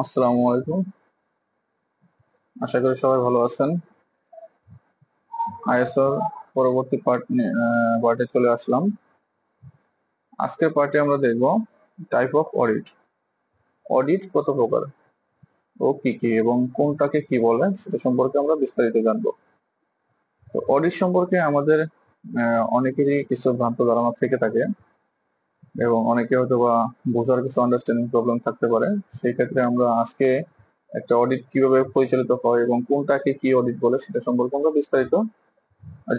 আসসালামু আলাইকুম। আশা করি সবাই ভালো আছেন। আইএসওর পরবর্তী পার্টে চলে আসলাম। আজকের পার্টে আমরা দেখব টাইপ অফ অডিট। অডিট কত প্রকার ও কি কি এবং কোনটাকে কি বলে সেটা সম্পর্কে আমরা বিস্তারিত জানবো। তো অডিট সম্পর্কে আমাদের অনেকেরই কিছু ভ্রান্ত ধারণা থেকে থাকে এবং অনেকে হয়তো বা বোঝার কিছু আন্ডারস্ট্যান্ডিং প্রবলেম থাকতে পারে। সেই ক্ষেত্রে আমরা আজকে একটা অডিট কিভাবে পরিচালিত হয় এবং কোনটাকে কি অডিট বলে সেটা সম্পর্কে আমরা বিস্তারিত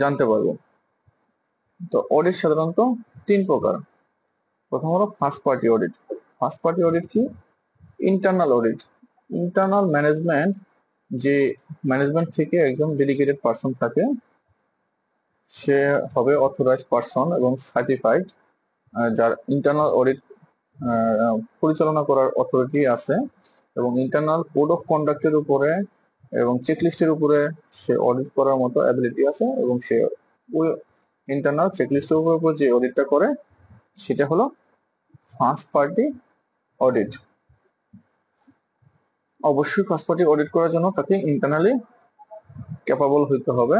জানতে পারবো। তো অডিট সাধারণত তিন প্রকার। প্রথম হলো first party audit. First party audit কি? Internal audit. ইন্টারনাল ম্যানেজমেন্ট, যে ম্যানেজমেন্ট থেকে একজন ডেডিকেটেড পার্সন থাকে, সে হবে অথরাইজ পার্সন এবং সার্টিফাইড, যার ইন্টারনাল অডিট পরিচালনা করার অথরিটি আছে এবং ইন্টারনাল কোড অফ কন্ডাক্টের উপরে এবং চেকলিস্টের উপরে সে অডিট করার মতো অ্যাবিলিটি আছে এবং সে ওই ইন্টারনাল চেকলিস্টের উপর যে অডিটটা করে সেটা হলো ফার্স্ট পার্টি অডিট। অবশ্যই ফার্স্ট পার্টি অডিট করার জন্য তাকে ইন্টারনালি ক্যাপাবল হইতে হবে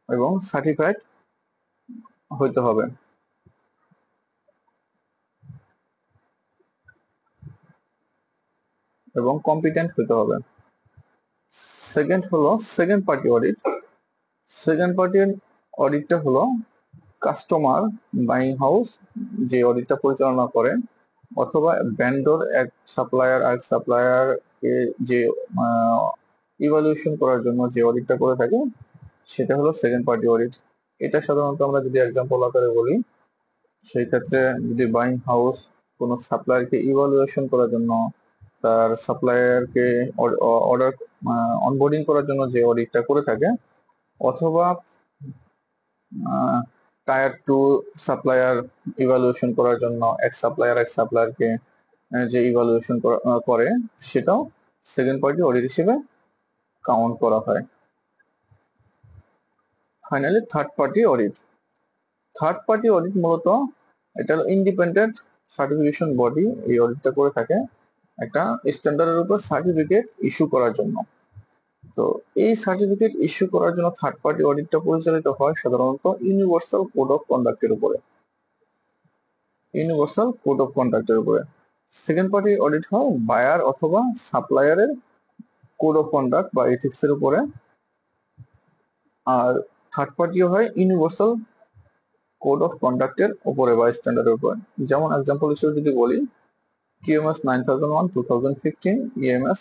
এবং সার্টিফাইড হইতে হবে এবং কম্পিটেন্ট হইতে হবে। সেকেন্ড হলো second party audit. Second party অডিটটা হলো কাস্টমার বাইং হাউস যে অডিটটা পরিচালনা করে, অথবা ভেন্ডর এক সাপ্লায়ার যে ইভালুয়েশন করার জন্য যে অডিটটা করে থাকে সেটা হলো সেকেন্ড পার্টি অডিট। এটা সাধারণত আমরা যদি এক্সাম্পল আকারে বলি, সেই ক্ষেত্রে যদি বাইং হাউস কোনো সাপ্লায়ারকে ইভালুয়েশন করার জন্য, তার সাপ্লায়ারকে অর্ডার অনবোর্ডিং করার জন্য যে অডিটটা করে থাকে, অথবা টায়ার টু সাপ্লায়ার ইভালুয়েশন করার জন্য এক সাপ্লায়ারকে যে ইভালুয়েশন করে, সেটাও সেকেন্ড পার্টি অডিট হিসেবে কাউন্ট করা হয়। Finally third party audit. Third party audit মূলত এটা হলো ইন্ডিপেন্ডেন্ট সার্টিফিকেশন বডি এই অডিটটা করে থাকে একটা স্ট্যান্ডার্ডের উপর সার্টিফিকেট ইস্যু করার জন্য। তো এই সার্টিফিকেট ইস্যু করার জন্য থার্ড পার্টি অডিটটা পরিচালিত হয় সাধারণত ইউনিভার্সাল কোড অফ কন্ডাক্টের উপরে। ইউনিভার্সাল কোড অফ কন্ডাক্টের উপরে। সেকেন্ড পার্টি অডিট হয় বায়ার অথবা সাপ্লায়ারের কোড অফ কন্ডাক্ট বা এথিক্স এর উপরে। আর থার্ড পার্টিও হয় ইউনিভার্সাল কোড অফ কন্ডাক্টের উপরে বা স্ট্যান্ডার্ডের উপরে। যেমন এক্সাম্পল হিসেবে যদি বলি, QMS 9001 2015, EMS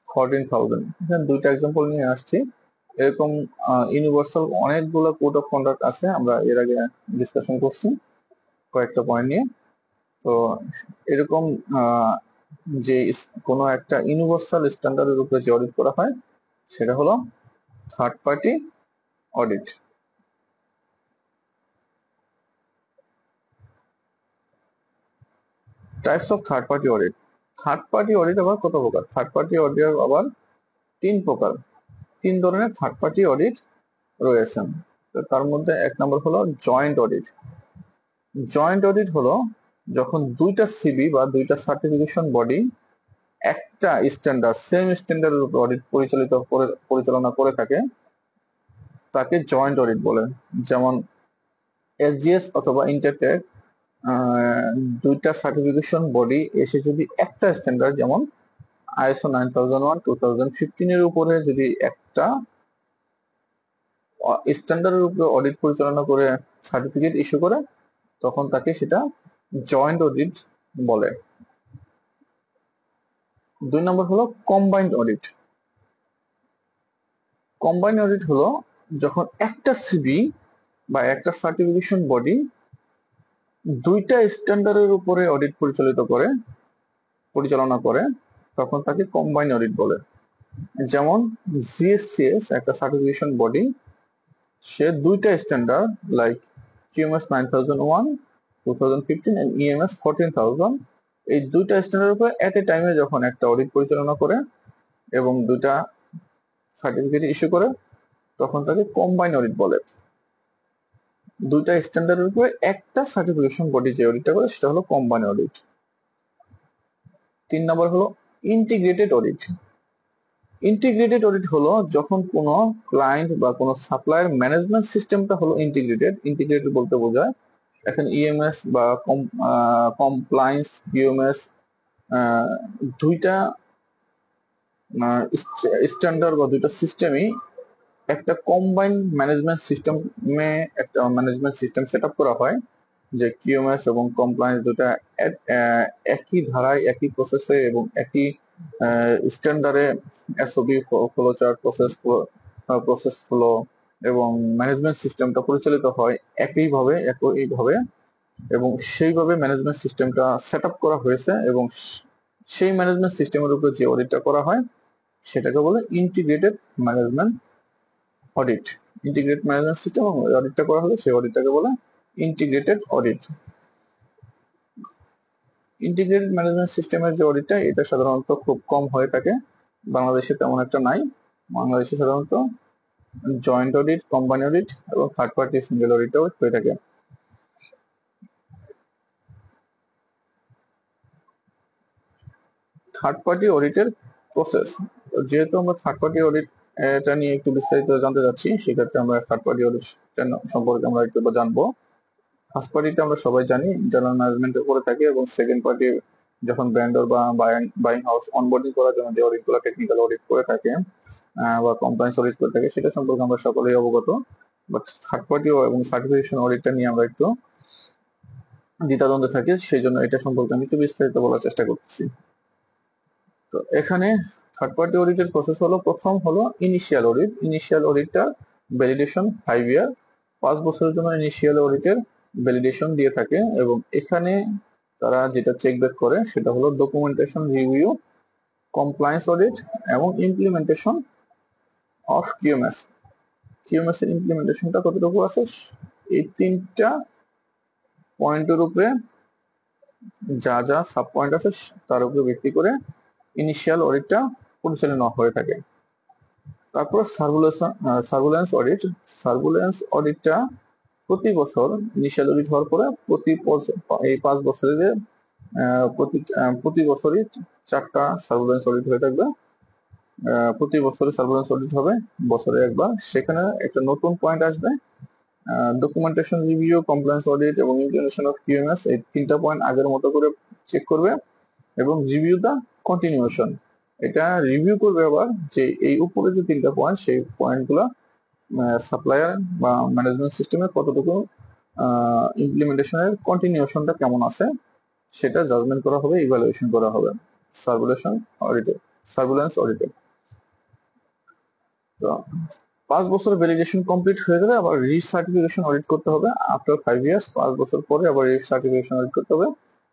14,000, এখানে দুইটা এক্সাম্পল নিয়ে আসছি। এরকম ইউনিভার্সাল অনেকগুলো কোড অফ কন্ডাক্ট আছে, আমরা এর আগে ডিসকাশন করছি কয়েকটা পয়েন্ট নিয়ে। তো এরকম যে কোনো একটা ইউনিভার্সাল স্ট্যান্ডার্ডের উপরে যে অডিট করা হয় সেটা হলো third party audit. Types of third party audit. Third party audit আবার কত প্রকার? থার্ড পার্টি অডিট আবার তিন প্রকার। তিন ধরনের থার্ড পার্টি অডিট রয়েছে। তার মধ্যে এক নম্বর হলো জয়েন্ট অডিট। জয়েন্ট অডিট হলো যখন দুইটা সিবি বা দুইটা সার্টিফিকেশন বডি একটা স্ট্যান্ডার্ড সেম স্ট্যান্ডার্ডের উপর অডিট পরিচালনা করে থাকে, তাকে জয়েন্ট অডিট বলে। যেমন এসজিএস অথবা ইন্টারটেক, দুইটা সার্টিফিকেশন বডি এসে যদি একটা স্ট্যান্ডার্ড যেমন ISO 9001 2015 এর উপরে যদি একটা স্ট্যান্ডার্ডের উপরে অডিট পরিচালনা করে সার্টিফিকেট ইস্যু করে, তখন তাকে সেটা জয়েন্ট অডিট বলে। দুই নম্বর হলো কম্বাইন্ড অডিট। কম্বাইন্ড অডিট হলো যখন একটা সিবি বা একটা সার্টিফিকেশন বডি দুইটা স্ট্যান্ডার্ডের উপরে অডিট পরিচালনা করে, তখন তাকে কম্বাইন্ড অডিট বলে। যেমন জিএসসিএস একটা সার্টিফিকেশন বডি, সে দুইটা standard like QMS 9001 2015 and EMS 14,000, এই দুইটা স্ট্যান্ডার্ডের উপরে এট এ টাইমে যখন একটা অডিট পরিচালনা করে এবং দুইটা সার্টিফিকেট ইস্যু করে, তখন তাকে কম্বাইন্ড অডিট বলে। দুইটা স্ট্যান্ডার্ডের উপরে একটা সার্টিফিকেশন বডি যে অডিটটা করে সেটা হলো কোম্পানি অডিট। 3 নম্বর হলো ইন্টিগ্রেটেড অডিট। ইন্টিগ্রেটেড অডিট হলো যখন কোনো ক্লায়েন্ট বা কোনো সাপ্লায়ার ম্যানেজমেন্ট সিস্টেমটা হলো ইন্টিগ্রেটেড বলতে বোঝায় এখন ইএমএস বা কমপ্লায়েন্স ইউএমএস দুইটা স্ট্যান্ডার্ড বা দুইটা সিস্টেমই একটা কম্বাইন্ড ম্যানেজমেন্ট সিস্টেমে একটা ম্যানেজমেন্ট সিস্টেম সেট আপ করা হয়, যে কিউএমএস এবং কমপ্লায়েন্স দুটা একই ধারায় একই প্রসেসে এবং একই স্ট্যান্ডার্ডে SOP flow chart process flow এবং ম্যানেজমেন্ট সিস্টেমটা পরিচালিত হয় একইভাবে এবং সেইভাবে ম্যানেজমেন্ট সিস্টেমটা সেট আপ করা হয়েছে এবং সেই ম্যানেজমেন্ট সিস্টেমের উপর যে অডিটটা করা হয় সেটাকে বলে integrated management audit. Integrated management system অডিটটা করা হলে সেই অডিটটাকে বলে ইন্টিগ্রেটেড অডিট। ইন্টিগ্রেটেড ম্যানেজমেন্ট সিস্টেমের যে অডিটটা এটা সাধারণত খুব কম হয়ে থাকে, বাংলাদেশে তেমন একটা নাই। বাংলাদেশে সাধারণত জয়েন্ট অডিট, কোম্পানি অডিট এবং থার্ড পার্টি সিঙ্গেল অডিটও হয়ে থাকে। থার্ড পার্টি অডিটের প্রসেস, যেহেতু আমরা থার্ড পার্টি অডিট এটা নিয়ে একটু বিস্তারিত জানতে যাচ্ছি, সেক্ষেত্রে আমরা থার্ড পার্টি অডিট সম্পর্কে আমরা একটু জানবো। ফার্স্ট পার্টিটা আমরা সবাই জানি ইন্টারনাল ম্যানেজমেন্ট করে থাকে এবং সেকেন্ড পার্টি যখন ব্র্যান্ডর বা বাইং হাউস অনবোর্ডিং করার জন্য যে অডিটগুলো টেকনিক্যাল অডিট করে থাকে বা কমপ্লায়েন্স অডিট করে থাকে সেটা সম্পর্কে আমরা সকলেই অবগত। বাট থার্ড পার্টি এবং সার্টিফিকেশন অডিটটা নিয়ে আমরা একটু দ্বিধাদ্বন্দ্বে থাকি, সেই জন্য এটা সম্পর্কে আমি একটু বিস্তারিত বলার চেষ্টা করতেছি। তো এখানে থার্ড পার্টি অডিটের প্রসেস হলো, প্রথম হলো ইনিশিয়াল অডিট। ইনিশিয়াল অডিটটা ভ্যালিডেশন 5 ইয়ার, 5 বছরের জন্য ইনিশিয়াল অডিটের ভ্যালিডেশন দিয়ে থাকে এবং এখানে তারা যেটা চেক ব্যাক করে সেটা হলো ডকুমেন্টেশন রিভিউ, কমপ্লায়েন্স অডিট এবং ইমপ্লিমেন্টেশন অফ কিউএমএস। কিউএমএস এর ইমপ্লিমেন্টেশনটা কতটুকু আছে, এই তিনটা পয়েন্টের উপরে যা যা সাব পয়েন্ট আছে তার উপরে ভিত্তি করে ইনিশিয়াল অডিটটা পরিচালনা হয়ে থাকে। তারপর সার্ভুলেন্স অডিট। সার্ভুলেন্স অডিটটা প্রতি বছর ইনিশিয়াল অডিট হওয়ার পরে এই 5 বছরে প্রতি বছরই 4টা সার্ভুলেন্স অডিট হয়ে থাকবে। প্রতি বছরে সার্ভুলেন্স অডিট হবে বছরে একবার, সেখানে একটা নতুন পয়েন্ট আসবে, ডকুমেন্টেশন রিভিউ, কমপ্লায়েন্স অডিট এবং ইমপ্লিমেন্টেশন অফ কিউএমএস। এই 3টা পয়েন্ট আগের মতো করে চেক করবে এবং রিভিউ দা কন্টিনিউশন, এটা রিভিউ করবে আবার যে এই উপরে যে 3টা পয়েন্ট সেই পয়েন্টগুলো সাপ্লায়ার বা ম্যানেজমেন্ট সিস্টেমে কতটুকু ইমপ্লিমেন্টেশনের কন্টিনিউশনটা কেমন আছে সেটা জাজমেন্ট করা হবে, ইভালুয়েশন করা হবে সার্ভুলেন্স অডিটে। তো 5 বছর ভ্যালিডেশন কমপ্লিট হয়ে গেলে আবার রিসার্টিফিকেশন অডিট করতে হবে। আফটার 5 ইয়ার্স, 5 বছর পরে আবার রিসার্টিফিকেশন অডিট করতে হবে।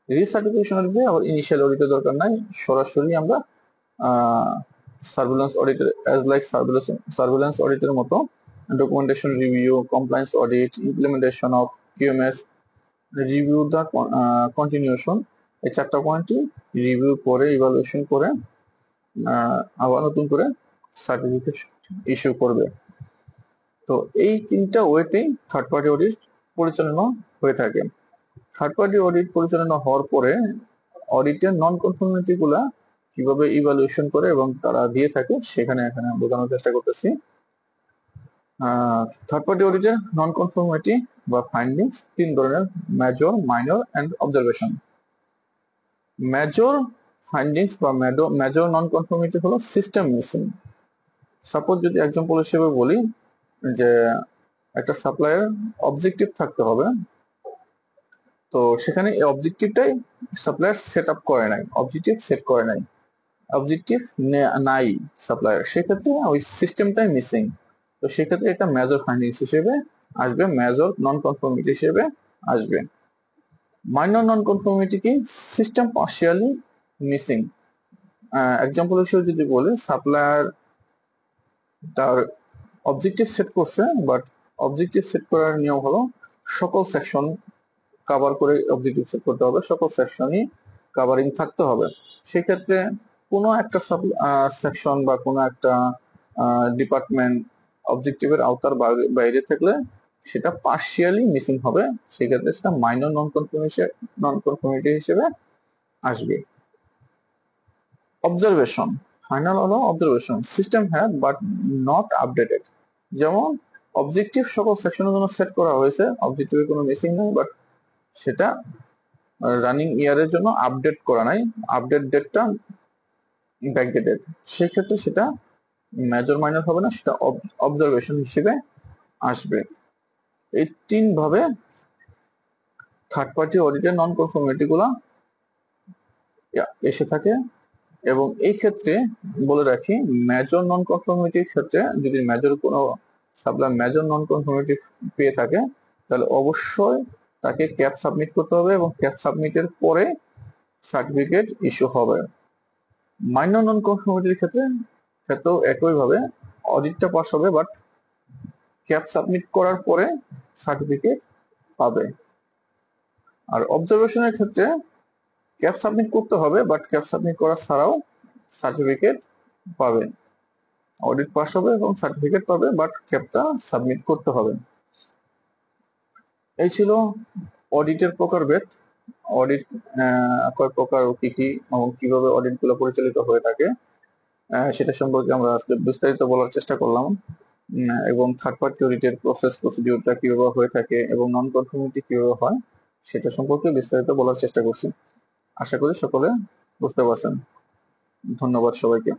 রিসার্টিফিকেশন অডিটে আবার ইনিশিয়াল অডিটের দরকার নাই, সরাসরি আমরা সার্ভুলেন্স অডিটের সার্ভুলেন্স অডিটের মতো documentation review, compliance audit, implementation of QMS, review the continuation, এই 4টা পয়েন্টই রিভিউ করে ইভালুয়েশন করে আবার নতুন করে সার্টিফিকেট ইস্যু করবে। তো এই 3টা ওয়েতেই থার্ড পার্টি অডিট পরিচালনা হয়ে থাকে। থার্ড পার্টি অডিট পরিচালনা হওয়ার পরে অডিটের নন কনফর্মিটি গুলা কিভাবে ইভালুয়েশন করে এবং তারা দিয়ে থাকে সেখানে এখানে বোঝানোর চেষ্টা করতেছি। থার্ড পার্টি অডিটের নন কনফর্মিটি বা ফাইন্ডিংস 3 ধরনের: major, minor and observation. Major findings বা মেজর নন কনফর্মিটি হলো সিস্টেম মিসিং। সাপোজ যদি এক্সাম্পল হিসেবে বলি যে একটা সাপ্লায়ার অবজেক্টিভ থাকতে হবে, তো সেখানে এই অবজেক্টিভটাই সাপ্লায়ার সেট করে নাই, অবজেক্টিভ নাই সাপ্লায়ার, সেক্ষেত্রে ওই সিস্টেমটাই মিসিং। তো সেক্ষেত্রে এটা মেজর ফাইন্ডিংস হিসেবে আসবে, মেজর নন কনফর্মিটি হিসেবে আসবে। মাইনর নন কনফর্মিটি কি, সিস্টেম পার্শিয়ালি মিসিং। এক্সাম্পল হিসেবে যদি বলি সাপ্লায়ার তার অবজেক্টিভ সেট করছে, বাট অবজেক্টিভ সেট করার নিয়ম হলো সকল সেকশন কভার করে অবজেক্টিভ সেট করতে হবে, সকল সেকশনই কভারিং থাকতে হবে। সেক্ষেত্রে কোনো একটা সেকশন বা কোনো একটা ডিপার্টমেন্ট অবজেক্টিভের আওতার বাইরে থাকলে সেটা পার্শিয়ালি মিসিং হবে, সেক্ষেত্রে সেটা মাইনর নন কনফর্মিটি হিসেবে আসবে। অবজারভেশন, ফাইনাল হলো observation, system have but not updated. যেমন অবজেক্টিভ সকল সেকশনের জন্য সেট করা হয়েছে, অবজেক্টিভের কোনো মিসিং নেই, বাট সেটা রানিং ইয়ারের জন্য আপডেট করা নাই, আপডেট ডেটটা ব্যাকডেটেড, সেক্ষেত্রে সেটা মেজর মাইনর হবে না, সেটা অবজারভেশন হিসেবে আসবে। এই 3 ভাবে থার্ড পার্টি অডিটের নন কনফর্মিটি গুলা এসে থাকে। এবং এই ক্ষেত্রে বলে রাখি, মেজর নন কনফর্মিটির ক্ষেত্রে যদি মেজর কোনো সাপ্লাই মেজর নন কনফর্মিটি পেয়ে থাকে, তাহলে অবশ্যই তাকে ক্যাপ সাবমিট করতে হবে এবং ক্যাপ সাবমিটের পরে সার্টিফিকেট ইস্যু হবে। মাইনর নন কনফর্মিটির ক্ষেত্রেও একইভাবে অডিটটা পাস হবে, বাট ক্যাপ সাবমিট করার পরে সার্টিফিকেট পাবে। আর অবজারভেশনের ক্ষেত্রে ক্যাপ সাবমিট করতে হবে, বাট ক্যাপ সাবমিট করা ছাড়াও সার্টিফিকেট পাবে। অডিট পাস হবে এবং সার্টিফিকেট পাবে, বাট ক্যাপটা সাবমিট করতে হবে। এই ছিল অডিটের প্রকারভেদ, অডিট কয় প্রকার ও কি কি এবং কিভাবে অডিট গুলো পরিচালিত হয়ে থাকে সেটা সম্পর্কে আমরা আজকে বিস্তারিত বলার চেষ্টা করলাম। এবং থার্ড পার্টি অডিটের প্রসিডিউরটা কিভাবে হয়ে থাকে এবং নন কনফর্মিটি কিভাবে হয় সেটা সম্পর্কে বিস্তারিত বলার চেষ্টা করছি। আশা করি সকলে বুঝতে পারছেন। ধন্যবাদ সবাইকে।